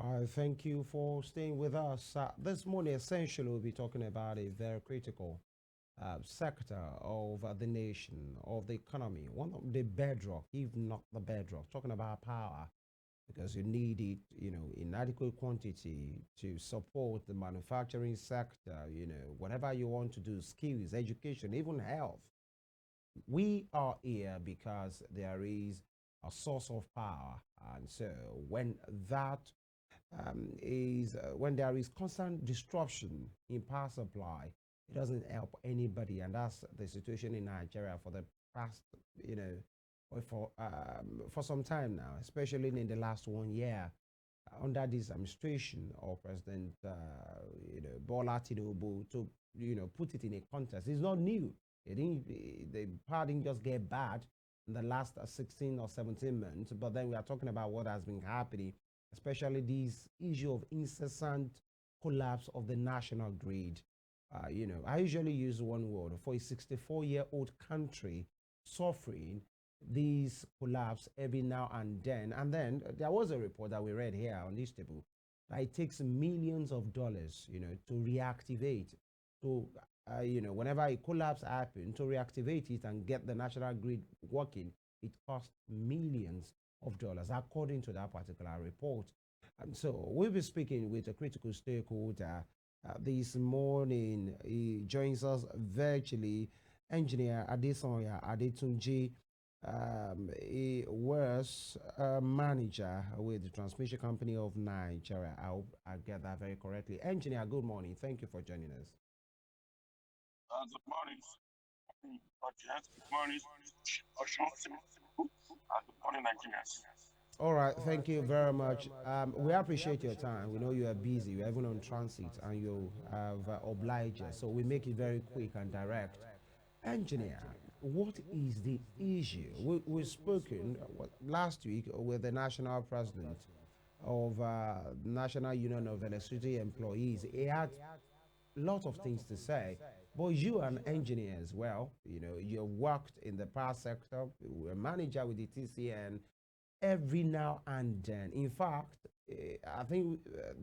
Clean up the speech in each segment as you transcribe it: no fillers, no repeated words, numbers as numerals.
I thank you for staying with us. This morning, essentially, we'll be talking about a very critical sector of the nation, of the economy, one of the bedrock, if not the bedrock, talking about power, because you need it, in adequate quantity to support the manufacturing sector, whatever you want to do, skills, education, even health. We are here because there is a source of power. And so when that is when there is constant disruption in power supply, it doesn't help anybody, and that's the situation in Nigeria for the past, you know, for some time now, especially in the last 1 year under this administration of President, Bola Tinubu. To put it in a context, it's not new. It didn't, the power didn't just get bad in the last 16 or 17 months, but then we are talking about what has been happening, especially this issue of incessant collapse of the national grid. I usually use one word for a 64-year-old country suffering these collapse every now and then. And then there was a report that we read here on this table that it takes millions of dollars, to reactivate. So, whenever a collapse happens, to reactivate it and get the national grid working, it costs millions of dollars, according to that particular report. And so we'll be speaking with a critical stakeholder this morning. He joins us virtually, engineer Adesanya Adetunji. He was a manager with the Transmission Company of Nigeria. I hope I get that very correctly. Engineer, good morning. Thank you for joining us. Good morning, audience. Good morning, Oshun. And good morning, Nigerians. All right, thank you very much. We appreciate your time. We know you are busy, you're even on transit, and you have obliged us. So we make it very quick and direct. Engineer, what is the issue? We've spoken last week with the national president of National Union of Electricity Employees. He had a lot of things to say. But you are an engineer as well. You worked in the power sector, you were a manager with the TCN every now and then. In fact, I think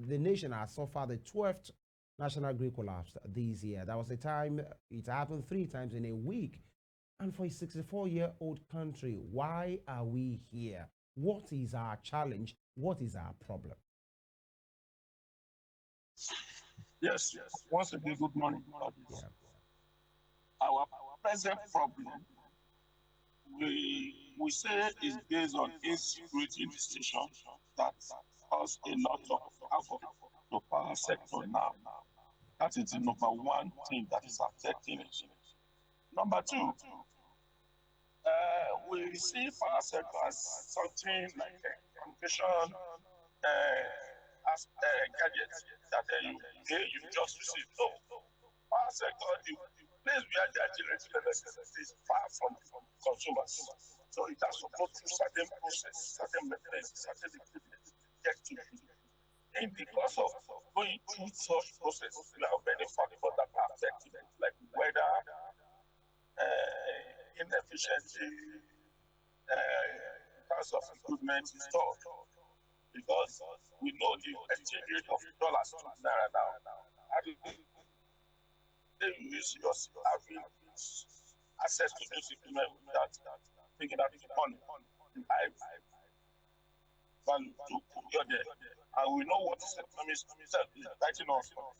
the nation has suffered the 12th national grid collapse this year. That was the time it happened three times in a week. And for a 64-year-old country, why are we here? What is our challenge? What is our problem? Yes. Once again, good morning, audience. Yeah. Our present problem, we say, is based on insecurity in the station that cause a lot of havoc to power sector now. That is the number one thing that is affecting it. Number two, we see power sector as something like a communication as gadgets that you just receive. No, power sector, the place where they are generating electricity is far from consumers. So it has to go through certain process, certain mechanisms, certain equipment to get to you. And because of going through such process, we have many factors that are affecting it, like weather, inefficiency, price of equipment installed. Because we know the exchange rate of dollars to naira now. How do you use your having access to this equipment without taking out the money, the life value to procure there? And we know what this economy is writing us for.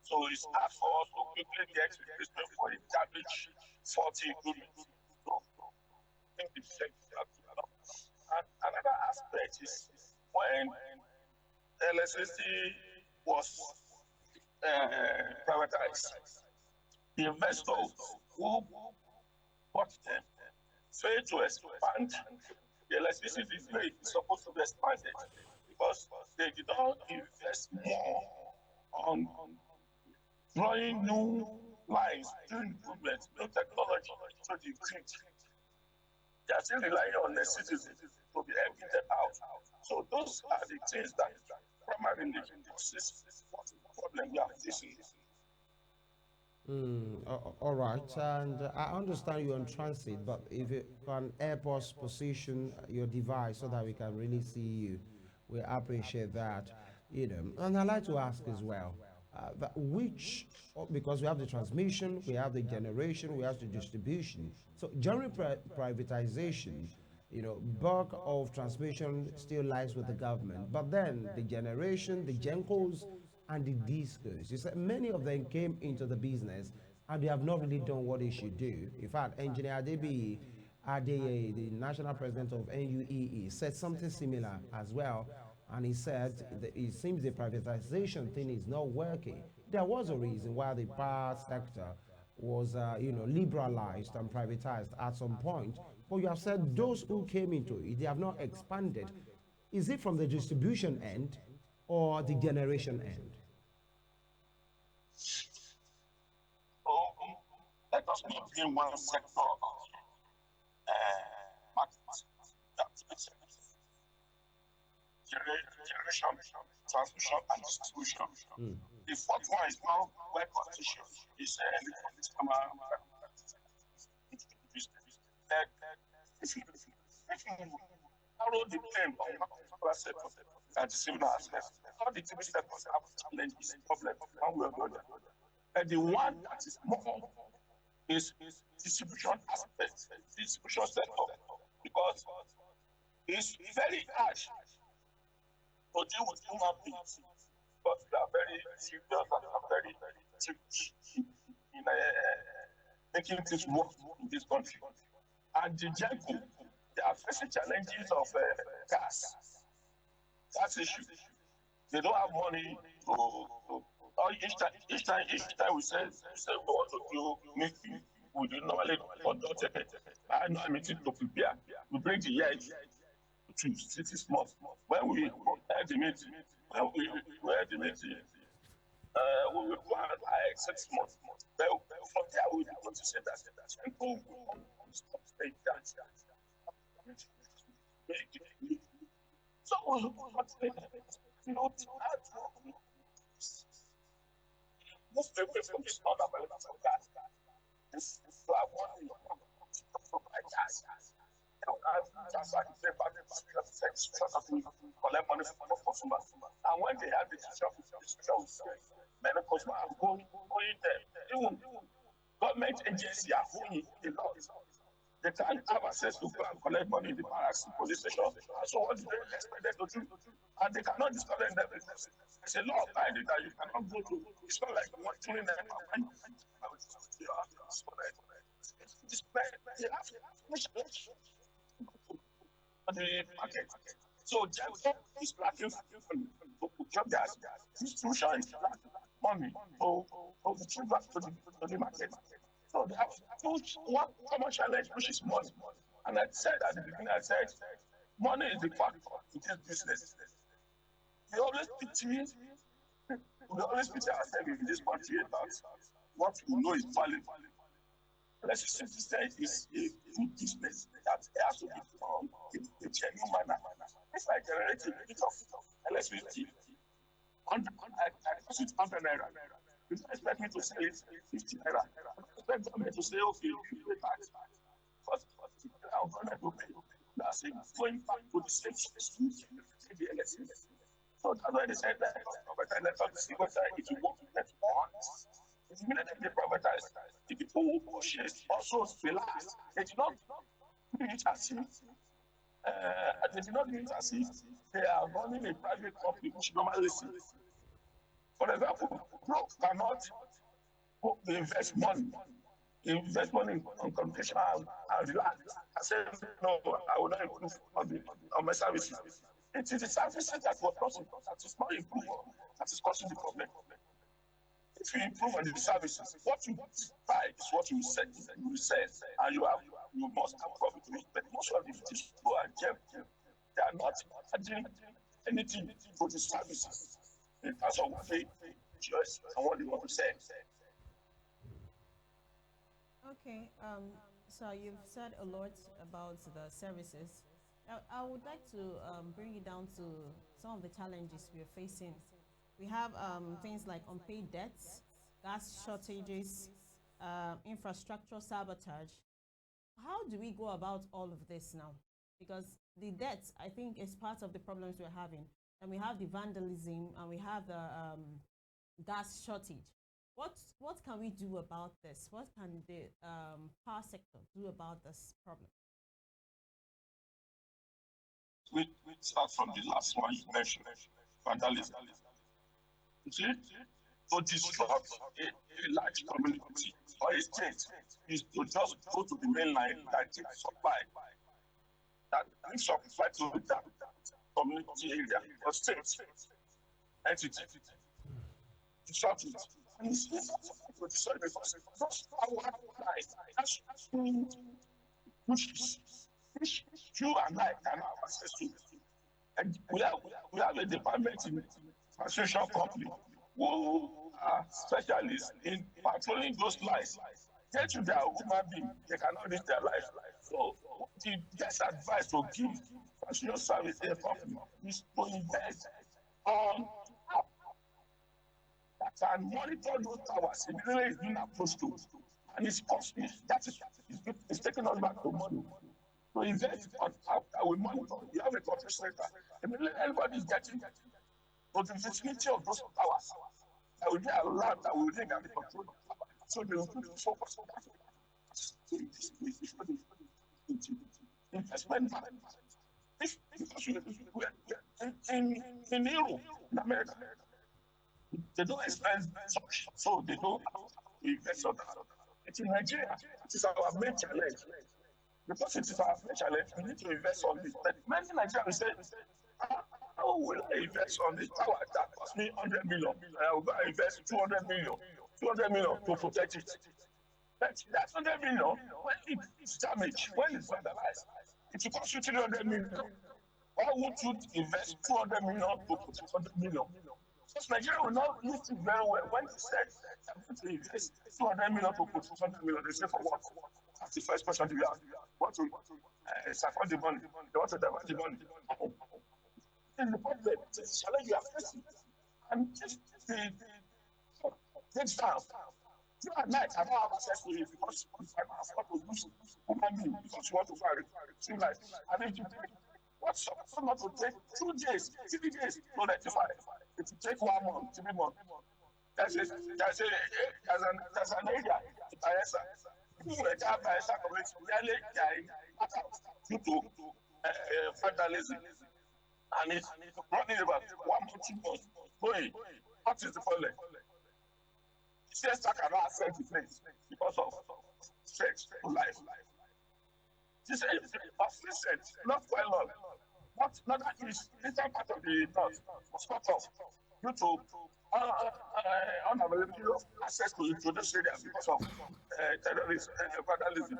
So it's hard for us to quickly get replacement for the damaged faulty equipment. So I think the check that. And another aspect is when electricity was privatized, the investors who bought them failed to expand the electricity grid is supposed to be expanded because they did not invest more on drawing new lines, doing improvements, new technology to the grid. They are still relying on the citizens to be emptied out. So those are the things that primarily causes what problem we are facing. All right, and I understand you're on transit, but if you can help us position your device so that we can really see you, we appreciate that. And I'd like to ask as well, because we have the transmission, we have the generation, we have the distribution. So during privatization, bulk of transmission still lies with the government, but then the generation, the gencos, and the discos, you said many of them came into the business and they have not really done what they should do. In fact, Engineer Adebi Adeye, the national president of NUEE, said something similar as well. And he said that it seems the privatization thing is not working. There was a reason why the power sector was, liberalized and privatized at some point. But you have said those who came into it, they have not expanded. Is it from the distribution end or the generation end? So let us not blame one sector market. That's generation, transmission, and distribution. Mm. The fourth one is now where competition is the political if you narrow the claim of particular sector at the similar aspect, all the TV sectors have challenges, problems, one way or the other. And the one that is more is distribution aspect, distribution sector, because it's very harsh to deal with human beings, but we are very serious and we are very strict in making things work in this country. And the Genco, they are facing challenges of gas issue. They don't have money each time we say we want to do meeting, we do normally conduct a annual meeting to prepare. We bring the year to 6 months. When we had the meeting, we will go and 6 months. But from there, we want to say that people will stop saying that. So, most people from this not available for gas. This is like one thing to provide gas. That's why they back the sex collect money from consumers. And when they have the distribution, many customers are going there. Even government agencies are going a lot. They can't have access to go and collect money in the barracks, police station. So what do they expect them to do? And they cannot discover them. There's a law of binding that you cannot go to. It's not like watching them. They have the market. So just is lacking to job gas. Distribution is lacking money to distribute back to the market. So they have one common challenge, which is money. And I said at the beginning, I said, money is the factor in this business. We always pity ourselves in this country about what we know is valid. Let's simply say is a good business that has to be done in a genuine manner. If I generate a bit of electricity, I cost it 100 naira. You don't expect me to sell it 50 naira. You expect government to say, okay, you pay tax. But our government will pay. That's it. Going back to the same system, the electricity. So that's why they said that let's see whether it will work with once. It's immediately they privatize. The people who purchase also relax. They did not do it as if they are running a private company which normally see. For example, Broke cannot invest money on computation and relax. I said, no, I will not improve on my services. It is the services that was causing that is not improved, that is causing the problem. If you improve on the services, what you buy is what you sell, and you must have profit to it. But most of the people are kept, they are not adding anything to the services in terms of what they choose and what they want to sell. Okay, so you've said a lot about the services. I would like to bring it down to some of the challenges we are facing. We have things like unpaid debts, gas shortages, infrastructure sabotage. How do we go about all of this now? Because the debt, I think, is part of the problems we're having. and we have the vandalism, and we have the gas shortage. What can we do about this? What can the power sector do about this problem? We start from the last one you mentioned, vandalism. You see, to disrupt a large community or a state is to just go to the main line that takes supply, that brings supply to that community area or state entity, disrupt it. And it's easy to destroy because those power lines, that's which you and I can have access to. And we have a department in transportation company who are specialists in patrolling those lines. Get to their human being, they cannot reach their life. So the best advice to give transportation service a company is to invest on app that can monitor those towers immediately it's being approached to. And it's costly. That is it's taking us back to money. So invest on app that will monitor. You have a control center. Immediately everybody is getting to the vicinity of those towers. There will be a lot that will ring at the control. So they will put the focus on that. So investment management. Because in Europe, in America, they don't expect such, so they don't invest on that. But in Nigeria, it is our main challenge. Because it is our main challenge, we need to invest on this. But many Nigerians say, how will I invest on the tower that cost me 100 million? I will go and invest 200 million, 200 million to protect it. But that 100 million, when it's damaged, when it's vandalized, it will cost you 300 million. Why would you invest 200 million to protect 100 million? Because Nigeria will not listen very well when they said they're going to invest 200 million to protect 100 million. They say for what? That's the first question to be asked. Want to support the money? They want to divert the money. This is the problem. This is the challenge you are facing. And this takes time. You at night, I don't have access to it because if I can afford to use human being because you want to find it. Like, I need to take what's supposed not to take 2 days, 3 days to rectify. It will take 1 month, 3 months. There's an area in Bayelsa. People were there Bayelsa community really dying due to vandalism. And it's running about 1 month, 2 months. Going, what is the problem? Siesta cannot access the place because of threat to life. This is recent, not quite long. Not that is eastern part of the north was cut off due to unavailability of access to those areas because of terrorism and vandalism.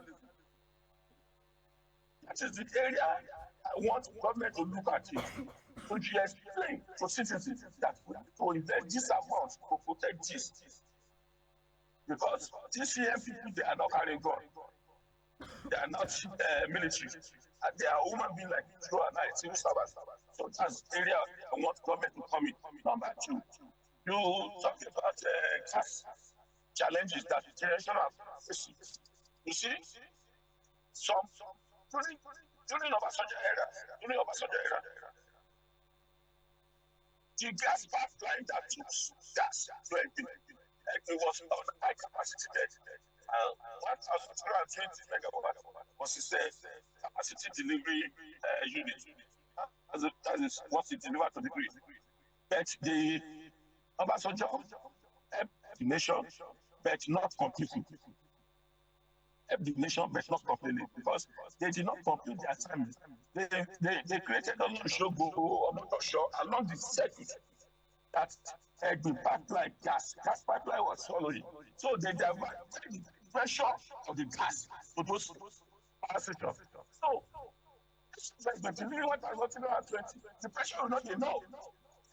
That is the area I want government to look at it. To explain to citizens that we have to invest this amount to protect this. Because these people, they are not carrying gun. They are not military. And they are human beings like you and I, civil servants. So that's the area I want government to come in. Number 2, you talk about class challenges that the generation are facing. You see, during Obasanjo era, the gas pipeline that took gas to it was on high capacity bed. 1,220 megawatt was the capacity delivery unit. That is what it delivered to the grid. But the Obasanjo helped the nation, but not completely. Helped the nation, but not completely, because they did not complete their assignment. They created a lot of show along the circuit that the pipeline gas pipeline was following. So they diverted the pressure of the gas to those power stations. So the delivery went at 120. The pressure will not be enough.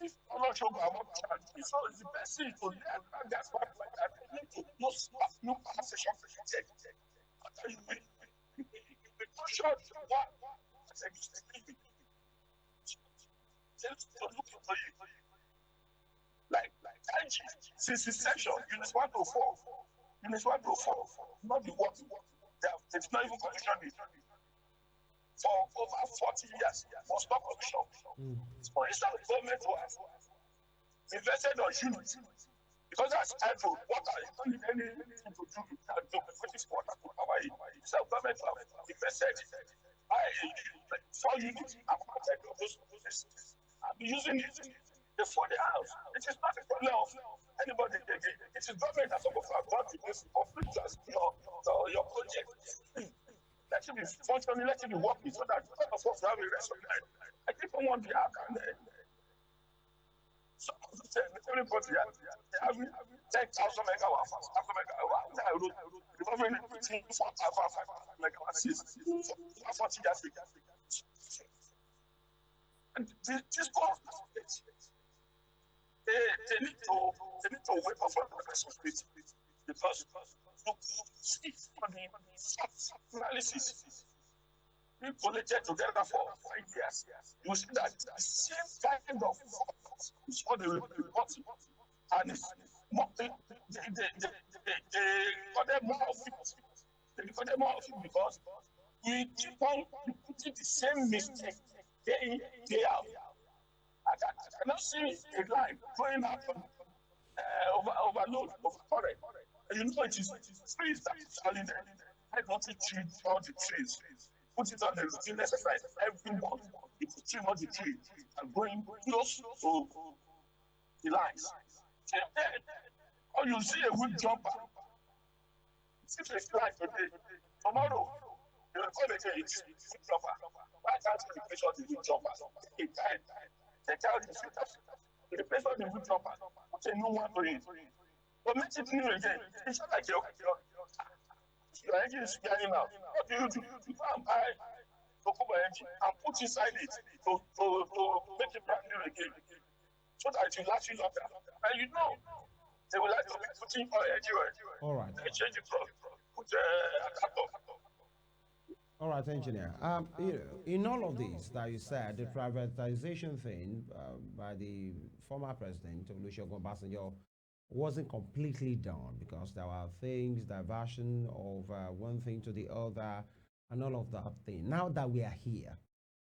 If I'm not sure about what charge, so it's the best thing to let that gas pipeline that need to those new power stations check. You will push out what to look into you. Like since inception, units 1 to 4, not the what. It's not even conditioned. for over 40 years for stock option. For instance, the government was invested on units. Because that's hydro, water, you don't need anything to do to produce water to power it. So government have invested by 4 units and converted those places. I'll be using it for the house. It is not a problem of anybody. It is government that's supposed to have done this complete your project. Let it be functioning, let it be working so that all of us have a rest of life. I think someone the act and everybody they have 10,000 megawatts, 1,000 megawatts. The government putting 4,500 megawatts for 40 years. And this government, they need to wake up for the responsibility because you see on the analysis we collected together for 5 years. You see that the same kind of is what they report, and it's more, they recorded more of it. They recorded more of it because we keep on repeating the same mistake day in, day out. I cannot see a line going up overload, overcurrent. You know it is trees that is falling there. I don't treat all the trees. Put it on the routine exercise every month. You put trim all the tree and going close to the lines. Or you see a wood jumper. See a line today. Tomorrow, you will come again, it's a wood jumper. Why can't you replace all the wood jumpers? They tell the future. Replace all the wood jumpers. Put a new one to it. But make it new again. It's not like your engine is scaring out. What do? You go and buy Tokuba engine and put inside it to make it brand new again. So that it will last you longer. And you know, they will like to be putting oil everywhere. All right. They change it from put adapter. All right, engineer. In all of this that you said, the privatization thing by the former president, Olusegun Obasanjo, wasn't completely done because there were things, diversion of one thing to the other, and all of that thing. Now that we are here,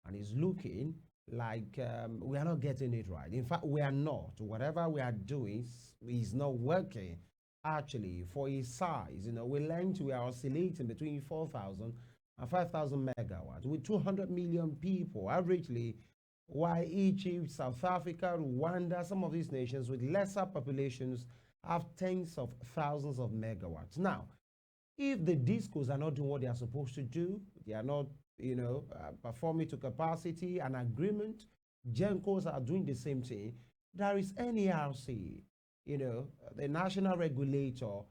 and it's looking like we are not getting it right. In fact, we are not. Whatever we are doing is not working. Actually, for its size, we learned we are oscillating between 4,000 and 5,000 megawatts with 200 million people averagely, while Egypt, South Africa, Rwanda, some of these nations with lesser populations have tens of thousands of megawatts. Now, if the discos are not doing what they are supposed to do, they are not, performing to capacity and agreement, GENCOs are doing the same thing. There is NERC, the national regulator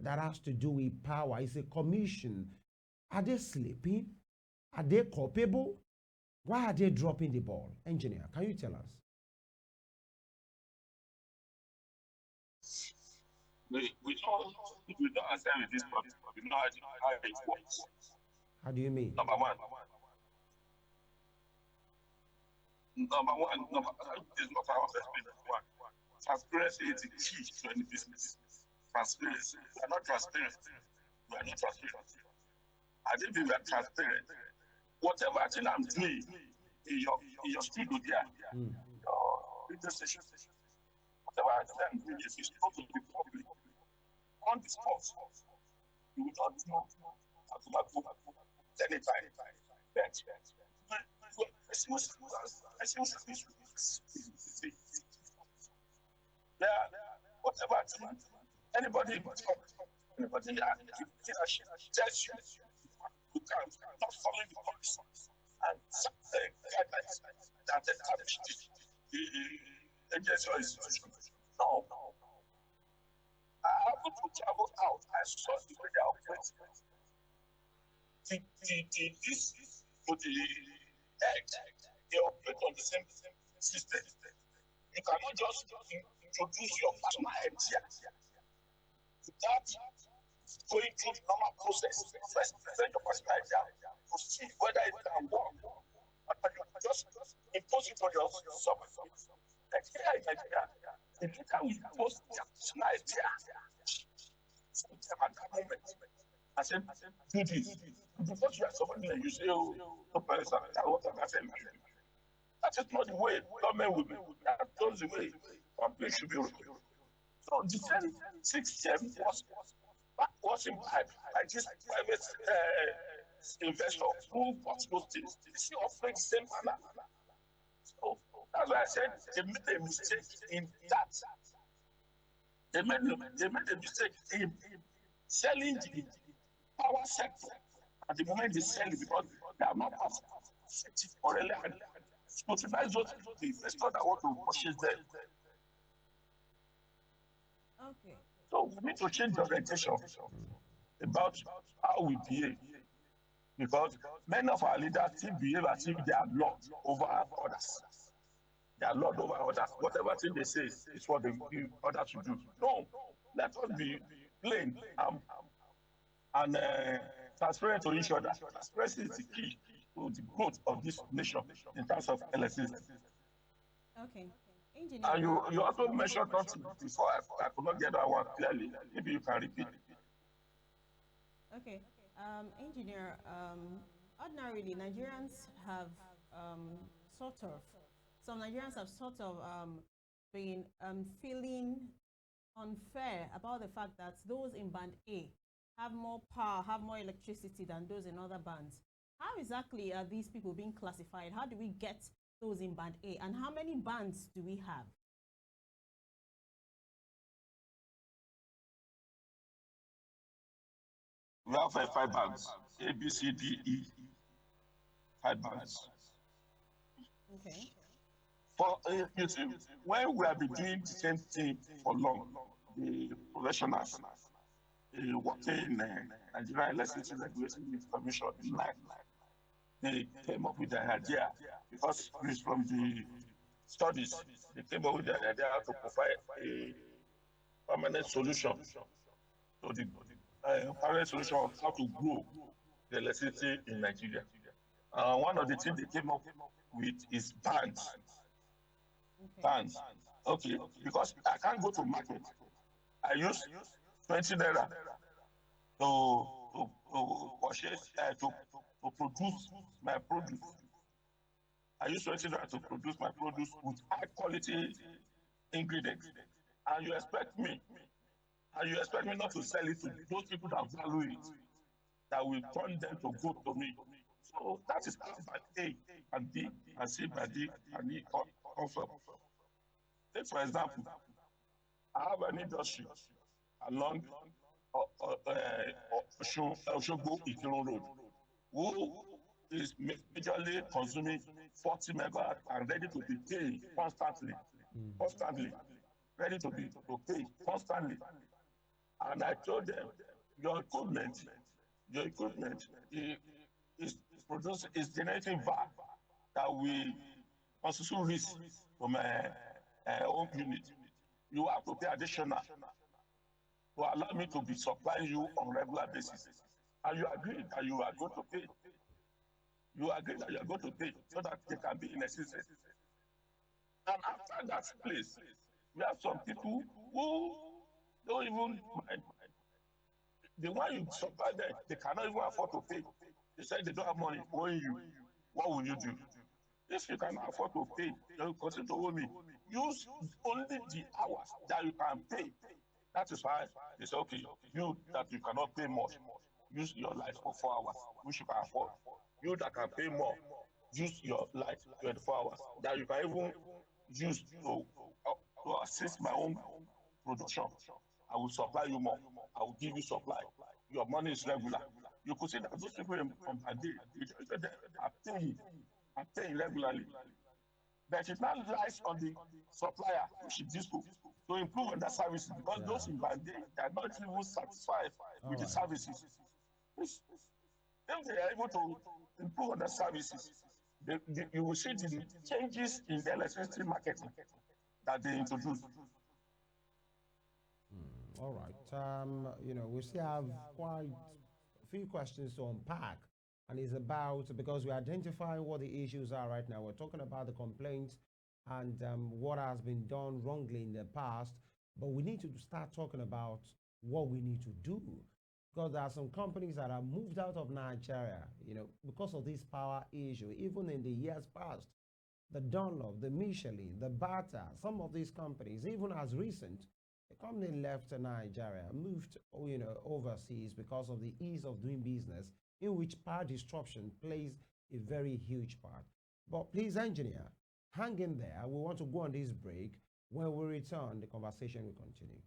that has to do with power. It's a commission. Are they sleeping? Are they culpable? Why are they dropping the ball? Engineer, can you tell us? We don't understand with this problem. We know how it works. How do you mean? Number one, this is not our perspective. Transparency is the key to any business. Transparency. We are not transparent. We are not transparent. I think we are transparent. Whatever thing I'm doing in your studio there, your radio station, whatever I'm doing, if it's not to the public, on the spot, you will not know how to go anytime. Yeah, whatever thing, anybody tells you, you can not follow the policy and guidelines that establish the agency or institution. No. I happened to travel out. I saw the way they operate. This for the egg, they operate on the same system. You cannot just introduce your personal idea without going through the normal process. First, present your personal idea to see whether it can work. And you just impose it on your subject. Like here in Nigeria, the leader will impose their personal idea sometime at that moment. And I said, do this. Because you are somebody and you say, oh, no person, that what I said. That is not the way government will be. That's not the way companies should be run. So the 1067 was imbibed by this private investor who bought those things. They still operate the same manner. So that's why I said they made a mistake in that. They made a mistake in selling the power sector at the moment they sell it because they are not set it already and scrutinize those the investor that want to purchase them. Okay. So we need to change the orientation about how we behave because many of our leaders still behave as if they are lord over others. They are lord over others. Whatever thing they say is what they give others to do. No, let us be plain and transparent to each other. Transparency is the key to the growth of this nation in terms of electricity. Okay. And Engineer. you also mentioned something before I could not get that one clearly. Maybe you can repeat. Okay. Engineer, ordinarily Nigerians have um, sort of, some Nigerians have sort of been feeling unfair about the fact that those in band A have more power, have more electricity than those in other bands. How exactly are these people being classified? How do we get those in band A? And how many bands do we have? We have five bands A, B, C, D, E, five bands. Okay. For you see, when we have been doing the same thing for long, the professionals, working in Nigerian Electricity Regulatory Commission, like they came up with the idea because it's from the studies. They came up with the idea to provide a permanent solution to the permanent solution of how to grow the electricity in Nigeria. One of the things they came up with is bands. Okay. Bands. Okay, because I can't go to market. I use 20 naira to purchase to produce my produce. I use 20 naira to produce my produce with high quality ingredients. And you expect me not to sell it to those people that value it, that will turn them to go to me. So that is how band A and B and C and D and E comes from. Take for example, I have an industry along Oshogbo Ikirun Road, who is majorly consuming 40 megawatt and ready to be paid constantly, ready to pay constantly. And I told them, your equipment is producing is generating VAR that will constitute risk for my own unit. You have to pay additional to allow me to be supplying you on regular basis. And you agree that you are going to pay. You agree that you are going to pay so that they can be in existence. And after that place, we have some people who don't even mind. The one you supply them, they cannot even afford to pay. They said they don't have money owing you. What will you do? If you cannot afford to pay, you will continue to owe me. Use only the hours that you can pay. That is why they say, okay, you that you cannot pay much, use your light for 4 hours, which you can afford. You that can pay more, use your light 24 hours that you can even use to assist my own production. I will supply you more. I will give you supply. Your money is regular. You could see that those people on a day, they are paying regularly. But it now lies on the supplier, which is Disco, to improve on their services because Yeah. those in Bande are not even satisfied All with the right. services. If they are able to improve on their services, you will see the changes in the electricity marketing that they introduced. All right. We still have quite a few questions to unpack, and it's about because we're identifying what the issues are right now. We're talking about the complaints and what has been done wrongly in the past, but we need to start talking about what we need to do. because there are some companies that have moved out of Nigeria, because of this power issue, even in the years past. The Dunlop, the Michelin, the Bata, some of these companies, even as recent, a company left Nigeria, moved, overseas because of the ease of doing business, in which power disruption plays a very huge part. But please, engineer, hang in there. We want to go on this break. When we return, the conversation will continue.